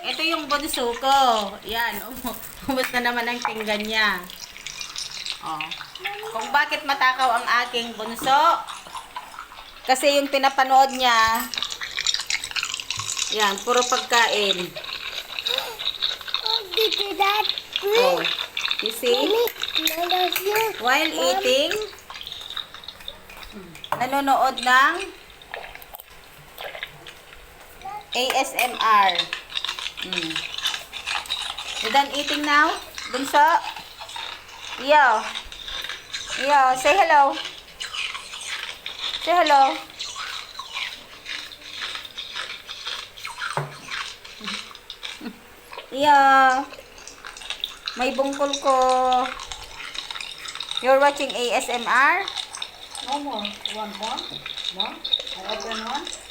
ito yung bunso ko. Yan, ubos na naman ang tinggan niya. Oh. Kung bakit matakaw ang aking bunso, kasi yung pinapanood niya, yan, puro pagkain. Oh, you see? While eating, nanonood ng ASMR. You done eating now, bunso? Yo. Yo, say hello. Say hello. Yo. May bungkol ko. You're watching ASMR? No more. You want more? More? I open one.